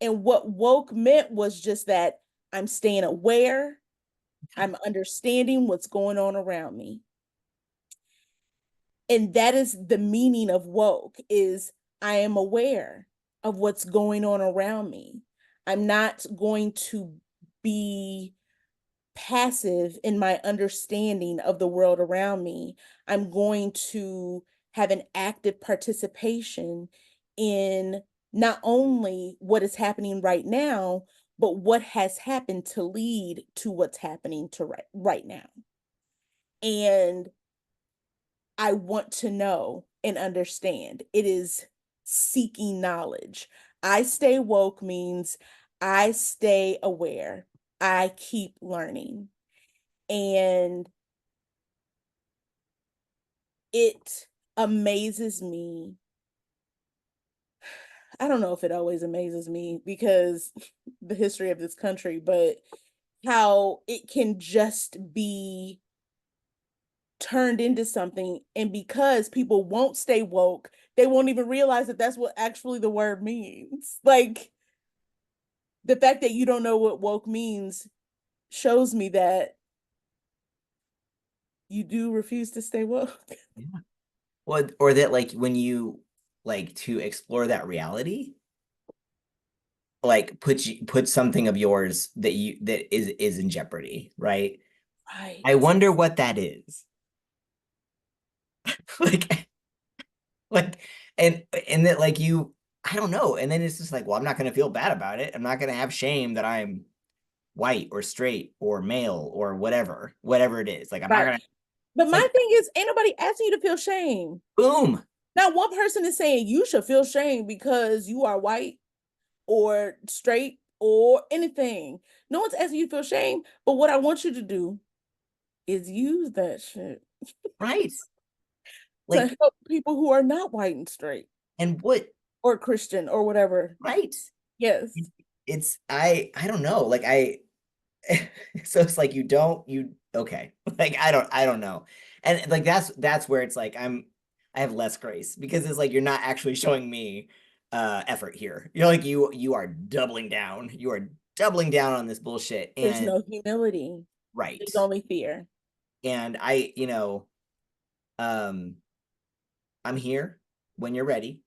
And what woke meant was just that I'm staying aware, I'm understanding what's going on around me. And that is the meaning of woke is I am aware of what's going on around me. I'm not going to be passive in my understanding of the world around me. I'm going to have an active participation in not only what is happening right now, but what has happened to lead to what's happening to right now. And I want to know and understand. It is seeking knowledge. I stay woke means I stay aware. I keep learning. And it amazes me. I don't know if it always amazes me because the history of this country, but how it can just be turned into something. And because people won't stay woke, they won't even realize that that's what actually the word means. Like the fact that you don't know what woke means shows me that you do refuse to stay woke. Yeah. Well, or that like when you like to explore that reality, like put something of yours that is in jeopardy, right? I Right. wonder what that is. Like like and that like you I don't know. And then it's just like, well, I'm not gonna feel bad about it. I'm not gonna have shame that I'm white or straight or male or whatever it is. Like I'm not Right. gonna But it's my like thing is, ain't nobody asking you to feel shame. boom. Not one person is saying you should feel shame because you are white or straight or anything. No one's asking you to feel shame. But what I want you to do is use that shit Right. to Like help people who are not white and straight and what or Christian or whatever. right. Yes. It's I don't know. Like I so it's like you okay. Like I don't know. And like that's where it's like I have less grace because it's like you're not actually showing me effort here. You're like you are doubling down. You are doubling down on this bullshit. There's And no humility. right. There's only fear. And um I'm here when you're ready.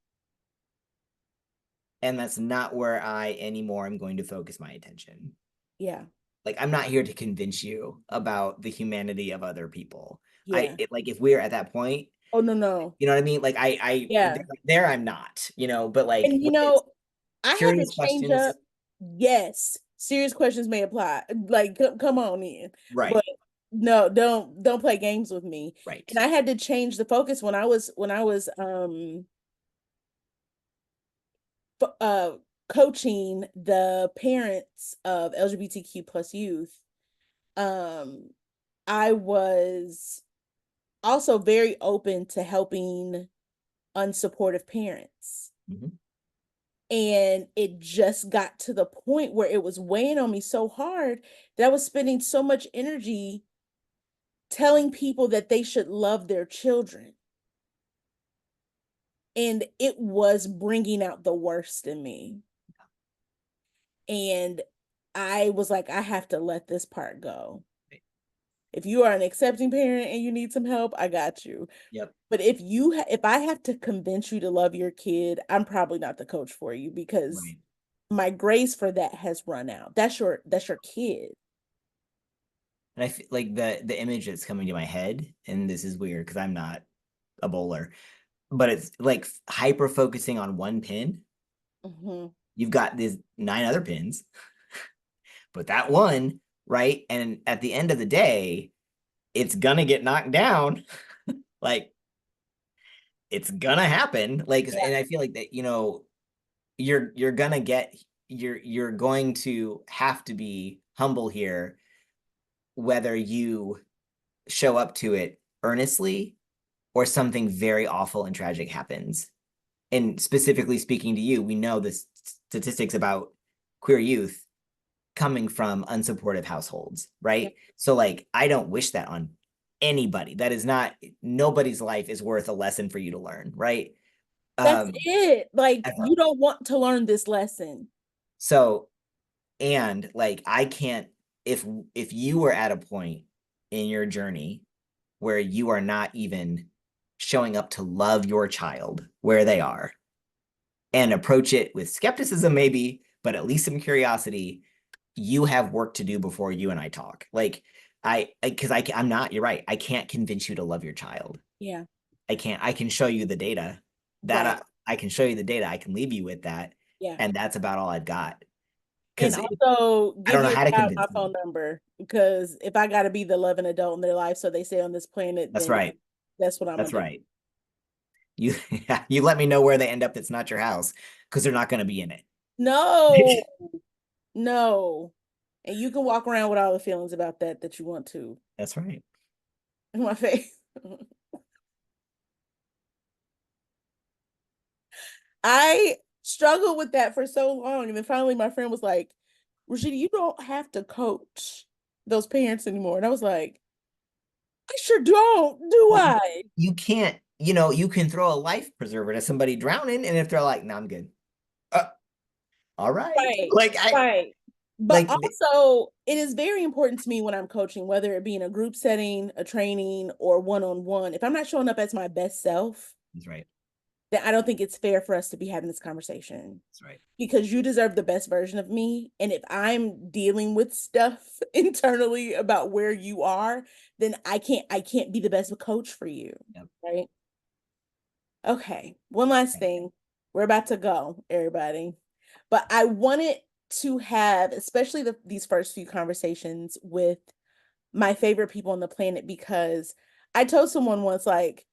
And that's not where I anymore am going to focus my attention. Yeah. Like I'm not here to convince you about the humanity of other people. Yeah. Like if we're at that point, Oh, no, no. you know what I mean? Like I Yeah. there I'm not, but like And when it's I had to curious change up. questions, Yes, serious questions may apply. Like, come on in, but right, no, don't play games with me. right. And I had to change the focus when I was uh coaching the parents of LGBTQ plus youth. Um, I was also very open to helping unsupportive parents. Mhm. And it just got to the point where it was weighing on me so hard that I was spending so much energy telling people that they should love their children. And it was bringing out the worst in me. And I was like, I have to let this part go. If you are an accepting parent and you need some help, I got you. Yep. But if I have to convince you to love your kid, I'm probably not the coach for you because Right. my grace for that has run out. That's your kid. And I feel like the image that's coming to my head, and this is weird because I'm not a bowler, but it's like hyper focusing on one pin. Hmm. You've got these 9 other pins, but that one, right? And at the end of the day, it's gonna get knocked down. Like it's gonna happen. Like, Yeah. and I feel like that, you're gonna get you're going to have to be humble here, whether you show up to it earnestly or something very awful and tragic happens. And specifically speaking to you, we know the statistics about queer youth coming from unsupportive households, Yeah. right? So, like, I don't wish that on anybody. That is not, nobody's life is worth a lesson for you to learn, right? That's Um, it. Like ever. you don't want to learn this lesson. So, and like, I can't, if you were at a point in your journey where you are not even showing up to love your child where they are and approach it with skepticism, maybe, but at least some curiosity, you have work to do before you and I talk. Like, because I'm not, you're right. I can't convince you to love your child. Yeah. I can't, I can show you the data that Right. I can show you the data. I can leave you with that. Yeah. And that's about all I've got. And Because also I give don't know your how to child my convince phone them. number because if I got to be the loving adult in their life so they stay on this planet, That's then right. that's what I'm gonna That's do. right. You you let me know where they end up that's not your house because they're not going to be in No, it. no. And you can walk around with all the feelings about that you want to That's right. in my face. I struggled with that for so long. And then finally my friend was like, Rashida, you don't have to coach those parents anymore. And I was like, I sure don't, do Well, I? you can't, you can throw a life preserver to somebody drowning, and if they're like, "No, I'm good," uh, all right. Right, Like right. But like, also, it is very important to me when I'm coaching, whether it be in a group setting, a training, or one-on-one. If I'm not showing up as my best self, that's right. then I don't think it's fair for us to be having this conversation That's right. because you deserve the best version of me. And if I'm dealing with stuff internally about where you are, then I can't be the best coach for you. Yep. Right. Okay. One last Okay. thing. We're about to go, everybody. But I wanted to have, especially these first few conversations with my favorite people on the planet because I told someone once, like,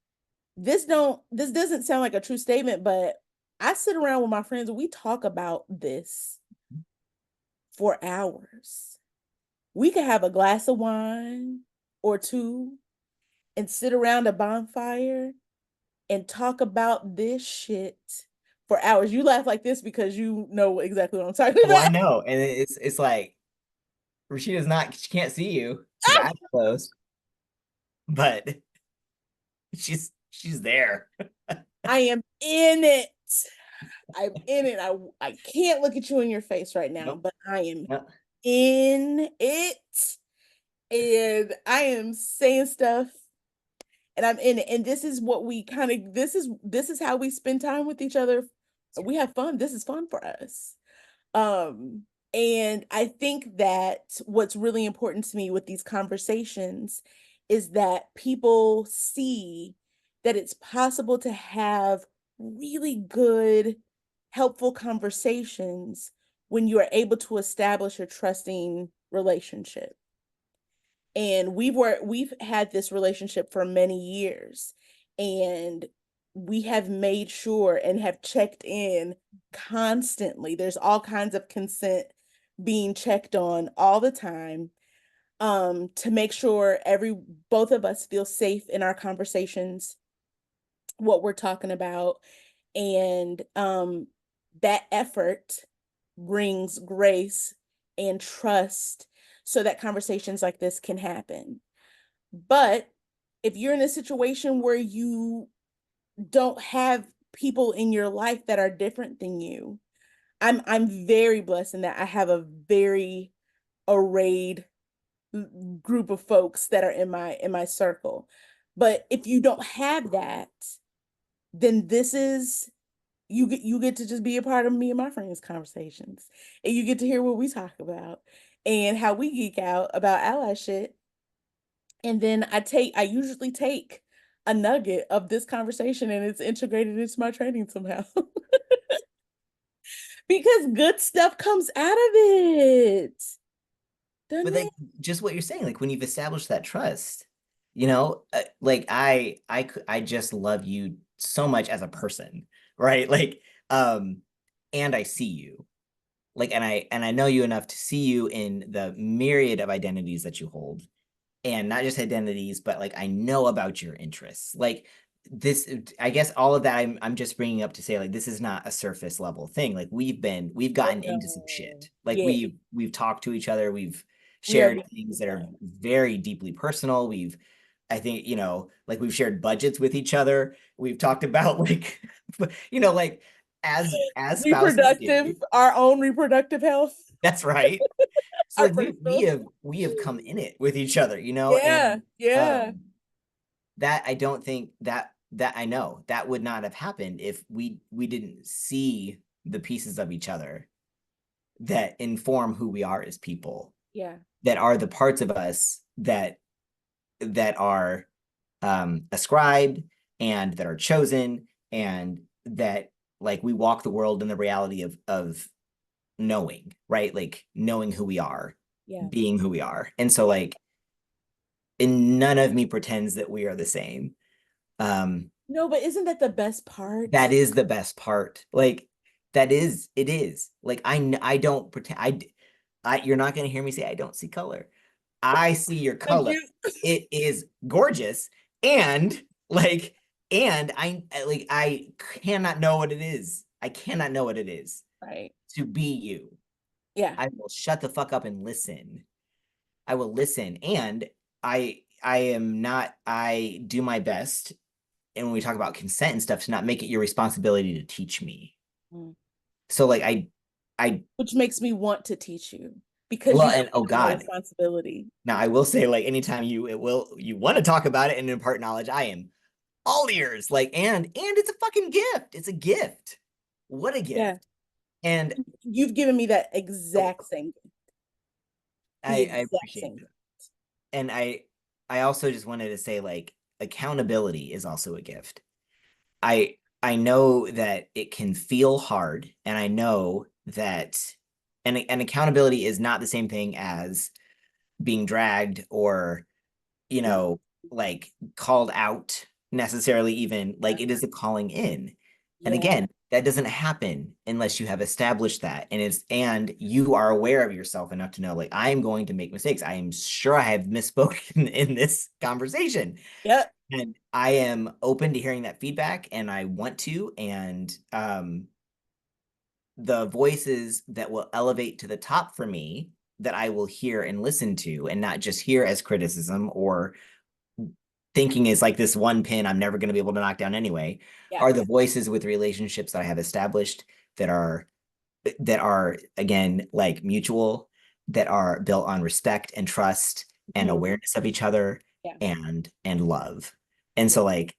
this doesn't sound like a true statement, but I sit around with my friends and we talk about this for hours. We could have a glass of wine or two and sit around a bonfire and talk about this shit for hours. You laugh like this because you know exactly what I'm talking Oh, I about. know, and it's like Rashida's not. She can't see you. She's eyes closed, but she's there. I am in it. I'm in it. I can't look at you in your face right now, Nope. but I am No. in it. And I am saying stuff and I'm in it. And this is what we kind of this is how we spend time with each other. We have fun. This is fun for us. Um, and I think that what's really important to me with these conversations is that people see that it's possible to have really good, helpful conversations when you are able to establish a trusting relationship. And we've had this relationship for many years, and we have made sure and have checked in constantly. There's all kinds of consent being checked on all the time. to make sure both of us feel safe in our conversations, what we're talking about, and that effort brings grace and trust so that conversations like this can happen. But if you're in a situation where you don't have people in your life that are different than you, I'm very blessed in that I have a very arrayed group of folks that are in my circle. But if you don't have that, then this is you get to just be a part of me and my friends' conversations. And you get to hear what we talk about and how we geek out about allyship. And then I usually take a nugget of this conversation and it's integrated into my training somehow. Because good stuff comes out of it. But Doesn't like it? just what you're saying, like when you've established that trust, like I just love you so much as a person, right? Like, and I see you, like, and I know you enough to see you in the myriad of identities that you hold, and not just identities, but like I know about your interests. Like this, I guess all of that I'm just bringing up to say like this is not a surface level thing. Like we've Oh gotten into some no. shit. Like Yeah, we've talked to each other. We've we are shared getting things this that are done. very deeply personal. I think, like we've shared budgets with each other. We've talked about like, like as spouses Reproductive, do. our own reproductive health, That's right. So our like we we personal. have we have come in it with each other, Yeah, and yeah, that I don't think that I know that would not have happened if we didn't see the pieces of each other that inform who we are as people, yeah, that are the parts of us that are ascribed and that are chosen, and that like we walk the world in the reality of knowing, right? Like knowing who we are, yeah. being who we are. And so like, and none of me pretends that we are the same. No, but isn't that the best part? That is the best part. Like it is. Like I don't pretend you're not going to hear me say I don't see color. I see your Thank color. you. It is gorgeous, and like I cannot know what it is. I cannot know what it is Right. to be you. Yeah. I will shut the fuck up and listen. I will listen, and I am not I do my best, and when we talk about consent and stuff, to not make it your responsibility to teach me. Mm. So like I Which makes me want to teach you because well, you and oh take my God. responsibility. Now I will say, like, anytime you want to talk about it and impart knowledge, I am all ears. Like, and it's a fucking gift. It's a gift. What a Yeah. gift. And You've given me that oh, exact same, the I exact appreciate same. that. And I also just wanted to say, like, accountability is also a gift. I know that it can feel hard, and I know that and accountability is not the same thing as being dragged or, you Mm. know, like called out necessarily, even like it is a calling in. And Yeah. again, that doesn't happen unless you have established that, and you are aware of yourself enough to know like I am going to make mistakes. I am sure I have misspoken in this conversation, Yep. and I am open to hearing that feedback, and I want to. And the voices that will elevate to the top for me, that I will hear and listen to, and not just hear as criticism or thinking is like this one pin I'm never going to be able to knock down anyway, Yeah. are the voices with relationships that I have established, that are again like mutual, that are built on respect and trust and Mhm. awareness of each other, Yeah. and love. And Yeah. so like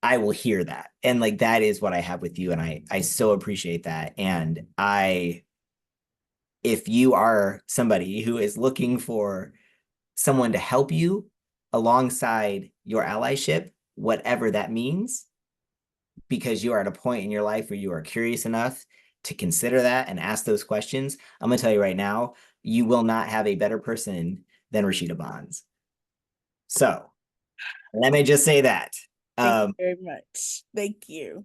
I will hear that, and like that is what I have with you, and I so appreciate that. And if you are somebody who is looking for someone to help you alongside your allyship, whatever that means, because you are at a point in your life where you are curious enough to consider that and ask those questions, I'm going to tell you right now, you will not have a better person than Rashida Bonds. So let me just say that. Thank you Um, very much. Thank you.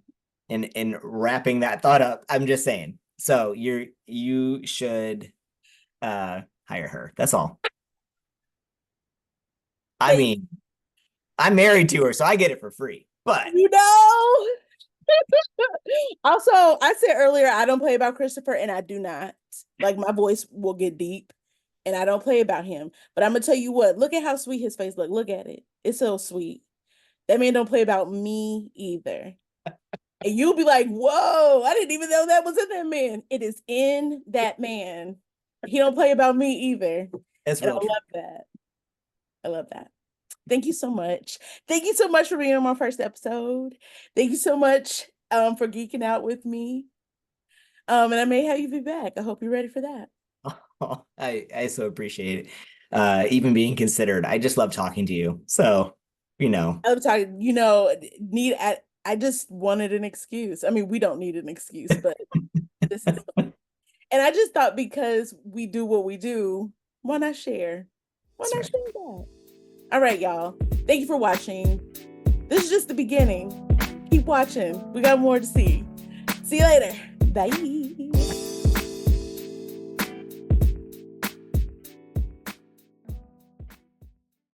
and wrapping that thought up, I'm just saying. So you should hire her. That's all. I mean, I'm married to her, so I get it for free. But You know. Also, I said earlier I don't play about Kristopher, and I do not. Like my voice will get deep, and I don't play about him. But I'm gonna tell you what. Look at how sweet his face look. Look at it. It's so sweet. That man don't play about me either. And you'll be like, "Whoa! I didn't even know that was in that man. It is in that man. He don't play about me either." it's And I real true. love that. I love that. Thank you so much. Thank you so much for being on my first episode. Thank you so much for geeking out with me. And I may have you be back. I hope you're ready for that. Oh, I so appreciate it. Even being considered. I just love talking to you. So, I love talking, I just wanted an excuse. I mean, we don't need an excuse, but this is and I just thought because we do what we do, why not share? Why that's not right. share that? All right, y'all. Thank you for watching. This is just the beginning. Keep watching. We got more to see. See you later. Bye.